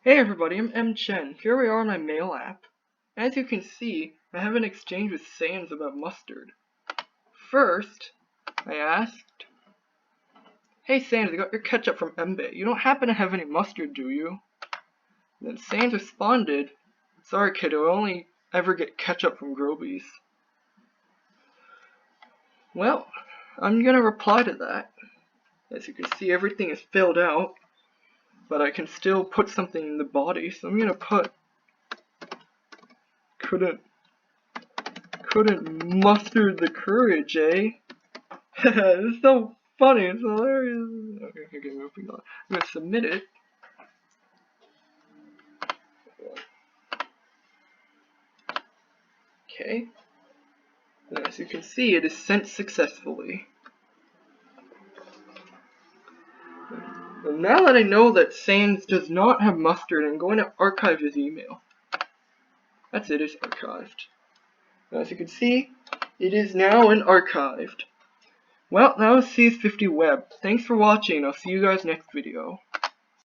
Hey everybody, I'm M. Chen. Here we are on my mail app. As you can see, I have an exchange with Sans about mustard. First, I asked, "Hey Sans, I got your ketchup from Embe. You don't happen to have any mustard, do you?" Then Sans responded, "Sorry kiddo, I only ever get ketchup from Grobies." Well, I'm gonna reply to that. As you can see, everything is filled out, but I can still put something in the body, so I'm gonna put couldn't muster the courage, eh? It's so funny, it's hilarious. Okay, moving on. I'm gonna submit it. Okay. And as you can see, it is sent successfully. And now that I know that Sans does not have mustard, I'm going to archive his email. That's it, it's archived. As you can see, it is now archived. Well, that was CS50 Web. Thanks for watching. I'll see you guys next video.